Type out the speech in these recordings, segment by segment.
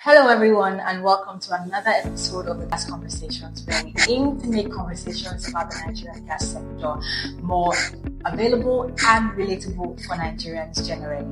Hello everyone and welcome to another episode of the Gas Conversations, where we aim to make conversations about the Nigerian gas sector more available and relatable for Nigerians generally.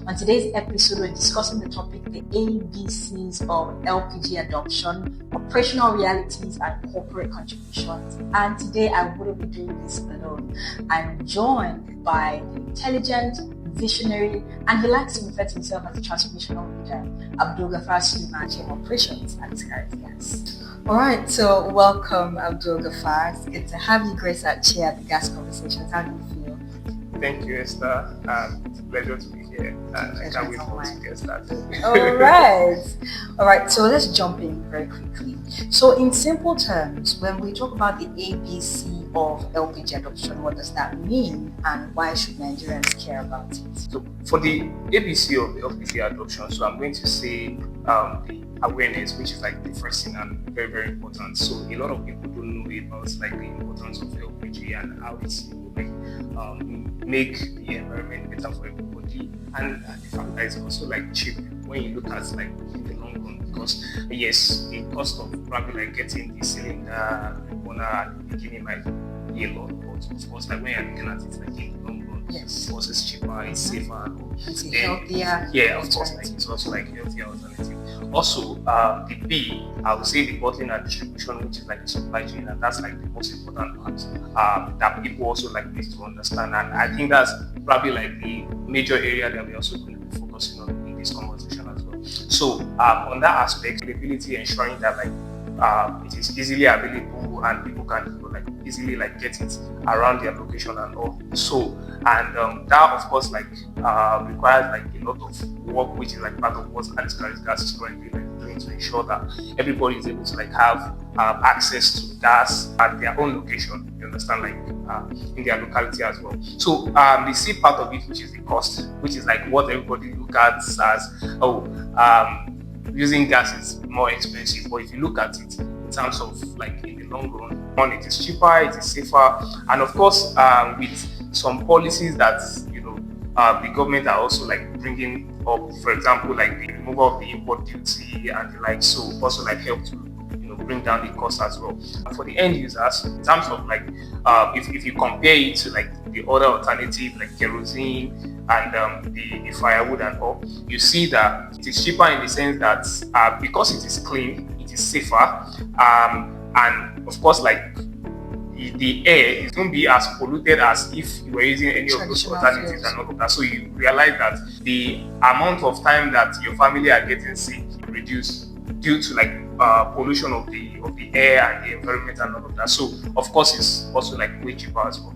On today's episode, we're discussing the topic, the ABCs of LPG adoption, operational realities and corporate contributions. And today I wouldn't be doing this alone. I'm joined by the intelligent, visionary, and he likes to refer to himself as a transformational leader, AllesCharis Gas Operations at AllesCharis Gas. All right, so welcome, AllesCharis. It's good to have you grace our chair at the Gas Conversations. How do you feel? Thank you, Esther. It's a pleasure to be here, and I can't wait for to get started. All right, so let's jump in very quickly. So in simple terms, when we talk about the ABC of LPG adoption, what does that mean, and why should Nigerians care about it? So for the ABC of LPG adoption, so I'm going to say the awareness, which is like the first thing and very, very important. So a lot of people don't know about like the importance of LPG and how it's make the environment better for everybody, and the fact that it's also like cheap when you look at like in the long run, because yes, the cost of probably like getting the cylinder burner at the beginning might be a lot, but of course like when you're looking at it like in the long run, yes, of course it's cheaper, it's safer, it's healthier. Yeah, of course, like it's also like healthier alternative. Also, the B, I would say the bottling and distribution, which is like the supply chain, and that's like the most important part that people also like need to understand. And I think that's probably like the major area that we're also going to be focusing on in this conversation as well. So on that aspect, availability, ensuring that like it is easily available and people can like easily like get it around their location and all. So and that of course like requires like a lot of work, which is like part of what AllesCharis Gas is currently like doing to ensure that everybody is able to like have access to gas at their own location. You understand, like in their locality as well. So the C part of it, which is the cost, which is like what everybody look at as using gas is more expensive, but if you look at it in terms of like in the long run, one, it is cheaper, it is safer, and of course with some policies that the government are also like bringing up, for example like the removal of the import duty and the like, so also like help to bring down the cost as well. For the end users, in terms of like if you compare it to like the other alternative like kerosene and the firewood and all, you see that it is cheaper in the sense that because it is clean, it is safer, and of course like the air is going to be as polluted as if you were using any of those alternatives and all of that. So you realize that the amount of time that your family are getting sick reduce due to like pollution of the air and the environment and all of that. So of course it's also like way cheaper as well.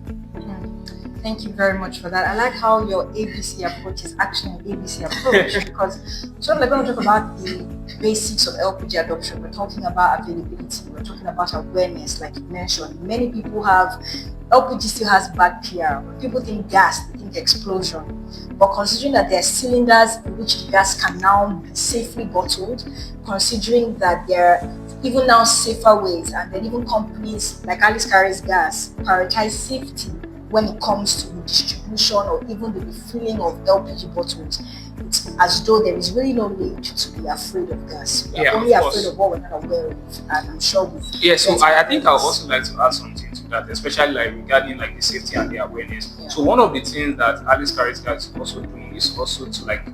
Thank you very much for that. I like how your ABC approach is actually an ABC approach because so we're going to talk about the basics of LPG adoption. We're talking about availability. We're talking about awareness, like you mentioned. Many people have LPG still has bad PR. When people think gas, they think explosion. But considering that there are cylinders in which the gas can now be safely bottled, considering that there are even now safer ways, and then even companies like AllesCharis Gas prioritize safety when it comes to the distribution or even the refilling of LPG bottles, it's as though there is really no need to be afraid of gas. We're only afraid of what we're not aware of, and I'm sure with so I think I would also like to add something to that, especially like regarding like the safety and the awareness. Yeah. So one of the things that AllesCharis Gas is also doing is also to like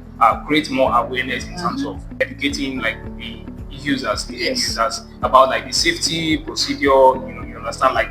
create more awareness in terms of educating like the users, the end users about like the safety procedure, you understand, like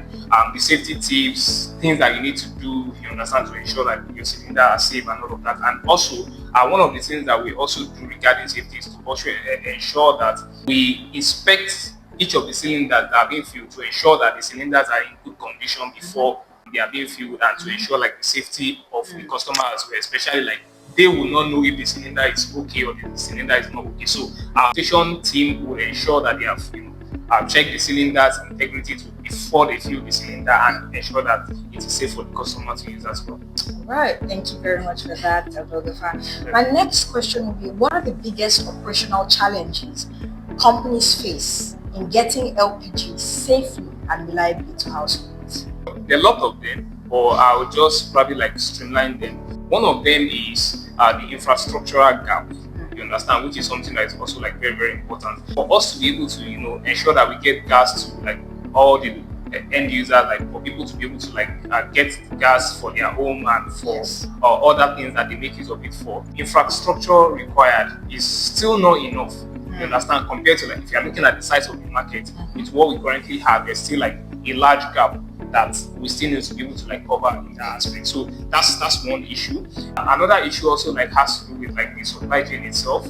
the safety tips, things that you need to do, you understand, to ensure that your cylinder are safe and all of that. And also one of the things that we also do regarding safety is to also ensure that we inspect each of the cylinders that are being filled to ensure that the cylinders are in good condition before they are being filled, and to ensure like the safety of the customer as well, especially like they will not know if the cylinder is okay or the cylinder is not okay. So our station team will ensure that they have checked the cylinder's integrity before they fill the cylinder and ensure that it is safe for the customer to use as well. All right, thank you very much for that, Abdulgafar. My next question will be, what are the biggest operational challenges companies face in getting LPG safely and reliably to households? There are a lot of them, or I'll just probably like streamline them. One of them is the infrastructural gap. You understand, which is something that is also like very, very important for us to be able to, ensure that we get gas to like all the end users, like for people to be able to like get gas for their home and for other things that they make use of it for. Infrastructure required is still not enough. You understand, compared to like if you're looking at the size of the market with what we currently have, there's still like a large gap that we still need to be able to like cover in that aspect. So that's one issue. Another issue also like has to do with like the supply chain itself,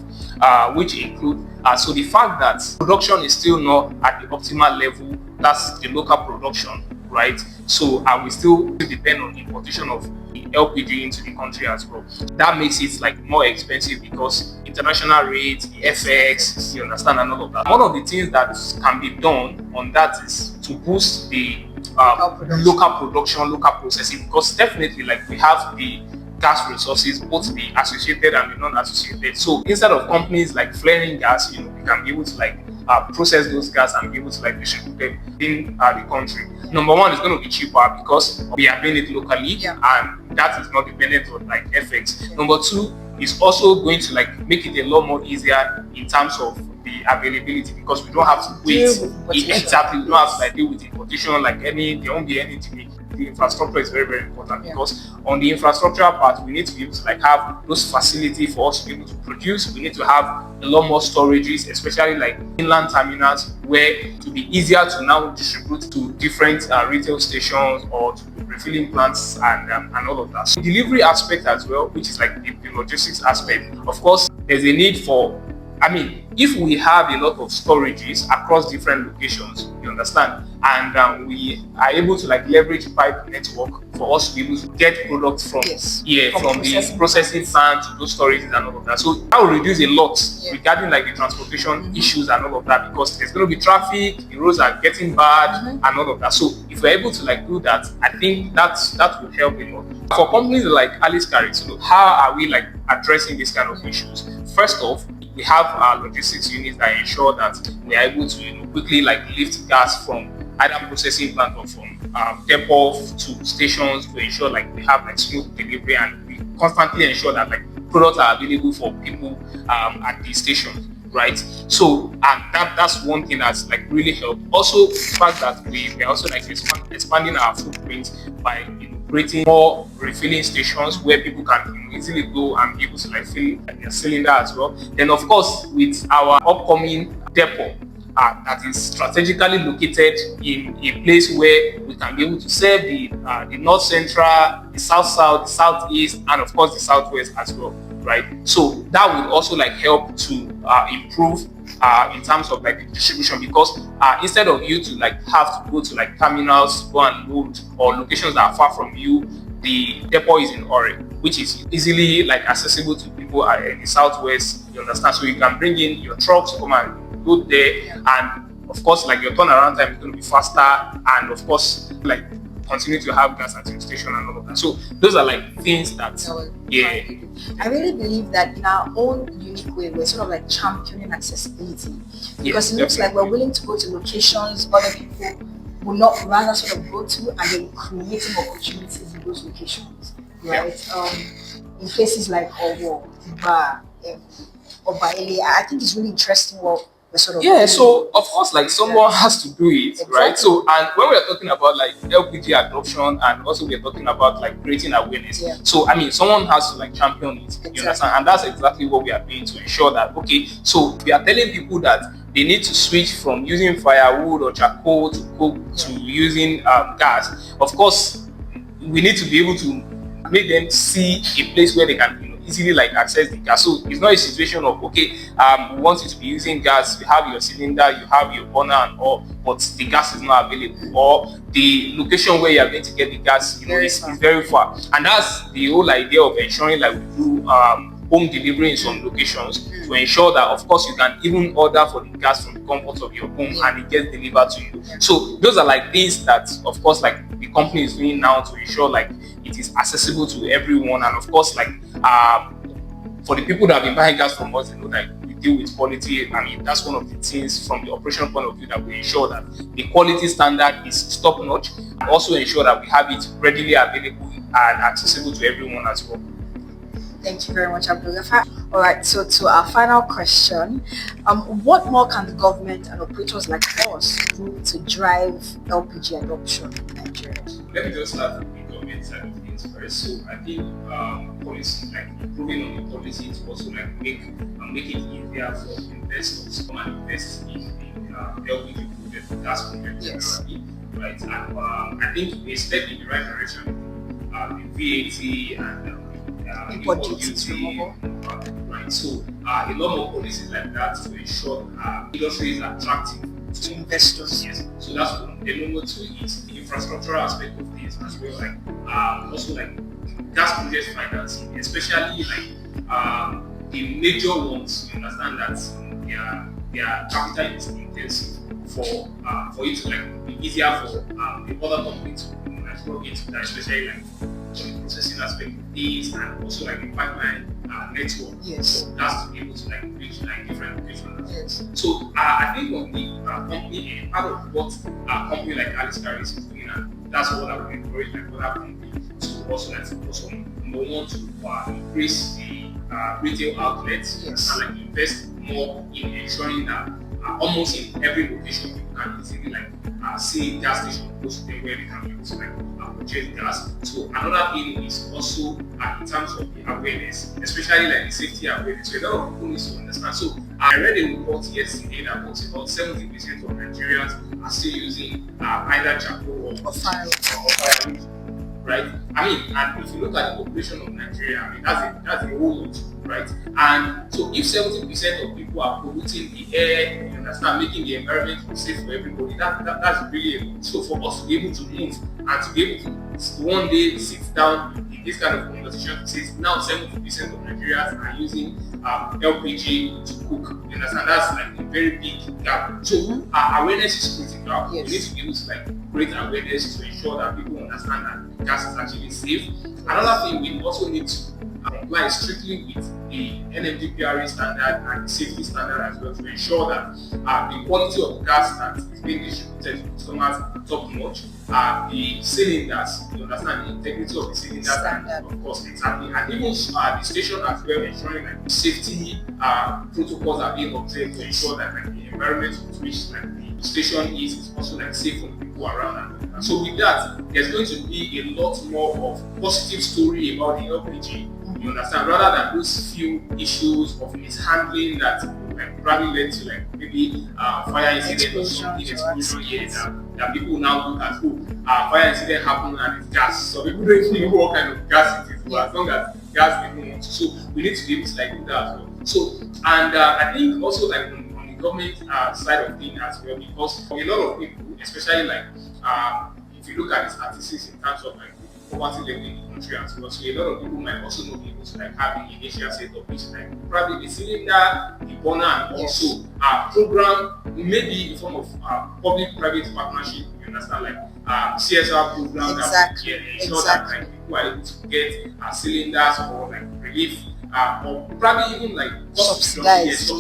which include so the fact that production is still not at the optimal level. That's the local production, right? So we still depend on importation of the LPG into the country as well. That makes it like more expensive because international rates, the FX, you understand, and all of that. One of the things that can be done on that is to boost the local production, local processing, because definitely like we have the gas resources, both the associated and the non-associated. So instead of companies like flaring gas, we can be able to like process those gas and be able to like distribute them in the country. Number one, is going to be cheaper because we are doing it locally, and that is not dependent on like FX. Number two, is also going to like make it a lot more easier in terms of the availability, because we don't have to wait exactly. We don't have to like deal with importation like there won't be any delay. The infrastructure is very, very important because on the infrastructural part, we need to be able to like have those facilities for us to be able to produce. We need to have a lot more storages, especially like inland terminals, where it will be easier to now distribute to different retail stations or to refilling plants and all of that. So the delivery aspect as well, which is like the logistics aspect. Of course, there's a need for, if we have a lot of storages across different locations, you understand, and we are able to like leverage pipe network for us to be able to get products from the processing plant to those storages and all of that. So that will reduce a lot regarding like the transportation issues and all of that, because there's going to be traffic, the roads are getting bad and all of that. So if we're able to like do that, I think that will help a lot. For companies like AllesCharis, how are we like addressing these kind of issues? First off, we have our logistics units that ensure that we are able to quickly like lift gas from either processing plant or from depot to stations to ensure like we have like smooth delivery, and we constantly ensure that like products are available for people at the station, right? So that's one thing that's like really helped. Also, the fact that we're also like expanding our footprint by creating more refilling stations where people can easily go and be able to like fill their cylinder as well. Then of course, with our upcoming depot that is strategically located in a place where we can be able to serve the north central, the south, the southeast, and of course the southwest as well, right? So that will also like help to improve in terms of like the distribution, because instead of you to like have to go to like terminals to go and load, or locations that are far from you, the depot is in Ore, which is easily like accessible to people in the southwest, you understand? So you can bring in your trucks, come and load there, and of course like your turnaround time is going to be faster, and of course like continue to have gas at your station and all of that. So those are like things that I really believe that in our own unique way, we're sort of like championing accessibility, because it looks like we're willing to go to locations other people will not rather sort of go to, and then creating opportunities in those locations, right? In places like Owo, Obaele, I think it's really interesting what we're sort of so of course like someone has to do it, right? So, and when we're talking about like LPG adoption, and also we're talking about like creating awareness, so someone has to like champion it, you understand? And that's exactly what we are doing to ensure that, okay, so we are telling people that they need to switch from using firewood or charcoal to cook to using gas. Of course, we need to be able to make them see a place where they can easily like access the gas. So it's not a situation of, okay, we want you to be using gas, you have your cylinder, you have your burner and all, but the gas is not available, or the location where you are going to get the gas is very far. And that's the whole idea of ensuring like we do home delivery in some locations, to ensure that of course you can even order for the gas from the comfort of your home and it gets delivered to you. So those are like things that of course like the company is doing now to ensure like it is accessible to everyone. And of course like for the people that have been buying gas from us, they know that we deal with quality. That's one of the things from the operational point of view, that we ensure that the quality standard is top notch, and also ensure that we have it readily available and accessible to everyone as well. Thank you very much, Abdul. All right, so to our final question, what more can the government and operators like us do to drive LPG adoption in Nigeria? Let me just start with the government side of things first. So I think policy, like improving on the policy to also like make it easier for investors to come and invest in LPG projects, gas projects generally, right? And I think a step in the right direction, the VAT and import duty, right? So a lot more policies like that to ensure industry is attractive to investors. Yes. So that's one. The number two is the infrastructural aspect of this as well, like also like gas project financing, especially like the major ones. You understand that they are capital intensive for it to like be easier for the other company to like plug into that, especially like for the processing aspect of these and also like the pipeline network. Yes. So that's to be able to like reach like different locations. Yes. So I think on the company, part of what a company like AllesCharis is doing, and that's what I would encourage like other companies to also like focus on. Number one, to increase the retail outlets and like invest more in ensuring that almost in every location people can easily like see gas station close to them where they can be able to like purchase gas. So another thing is also in terms of the awareness, especially like the safety awareness. So a lot of people need to understand. So I read a report yesterday that talks about 70% of Nigerians are still using either charcoal or firewood. Right? I mean, and if you look at the population of Nigeria, I mean that's a whole lot, right? And so if 70% of people are polluting the air, you understand, making the environment unsafe for everybody, that's really a lot. So for us to be able to move and to be able to one day sit down in this kind of conversation to say now 70% of Nigerians are using LPG to cook, you understand, that's like a very big gap. So awareness is critical. We need to be able to like create awareness to ensure that people understand that gas is actually safe. Another thing, we also need to comply strictly with the NMDPRA standard and the safety standard as well to ensure that the quality of gas that is being distributed to customers are top notch. The cylinders, you understand, the integrity of the cylinders, and of course, exactly, and even the station as well, ensuring that safety protocols are being observed to ensure that like the environment with which like the station is also like safe for the people around. And so with that, there's going to be a lot more of positive story about the LPG. You understand, rather than those few issues of mishandling that like probably led to like maybe fire incident or something, explosion, that people now look at, fire incident happened and it's gas. So people don't even know what kind of gas it is, but as long as gas they don't want to. So we need to be able to like do that as well. So and I think also like on the government side of things as well, because for a lot of people, especially like if you look at the statistics in terms of like poverty level in the country as well, so a lot of people might also not be able to like have the initial setup, which like probably the cylinder, the burner, and also program, maybe in form of public-private partnership. You understand, like CSR program that will ensure that like people are able to get cylinders or like relief. Or probably even like subsidized,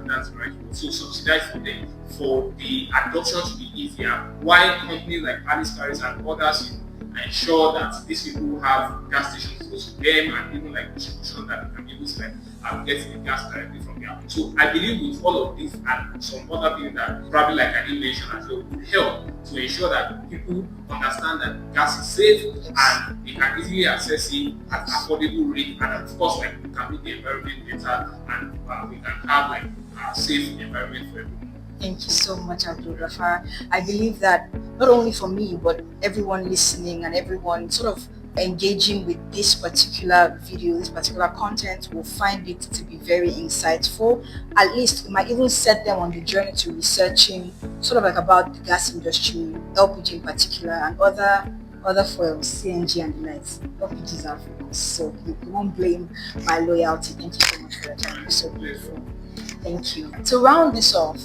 that's right. So subsidized for them for the adoption to be easier. Why companies like AllesCharis and others ensure that these people have gas stations close to them and even like distribution that they can be able to like get the gas directly from their home. So I believe with all of this and some other things that probably like I didn't mention as well will help to ensure that people understand that gas is safe and they can easily access it at affordable rate, and of course like we can make the environment better and we can have like a safe environment for everyone. Thank you so much, Abdul Ghaffar. I believe that not only for me, but everyone listening and everyone sort of engaging with this particular video, this particular content, will find it to be very insightful. At least it might even set them on the journey to researching sort of like about the gas industry, LPG in particular, and other fuels, CNG and the likes. LPG is our focus, so you won't blame my loyalty. Thank you so much for your time. You're so beautiful. Thank you. To round this off,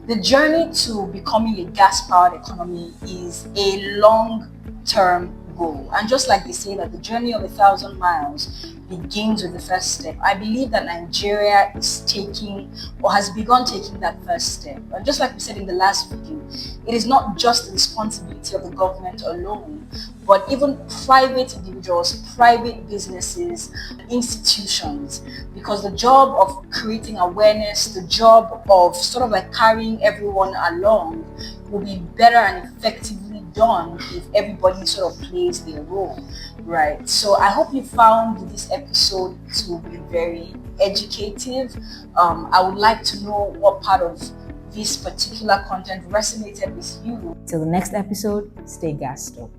the journey to becoming a gas-powered economy is a long-term goal. And just like they say that the journey of 1,000 miles begins with the first step. I believe that Nigeria is taking or has begun taking that first step. And just like we said in the last video, it is not just the responsibility of the government alone, but even private individuals, private businesses, institutions, because the job of creating awareness, the job of sort of like carrying everyone along will be better and effectively done if everybody sort of plays their role, right? So I hope you found this episode to be very educative. I would like to know what part of this particular content resonated with you. Till the next episode, stay gassed up.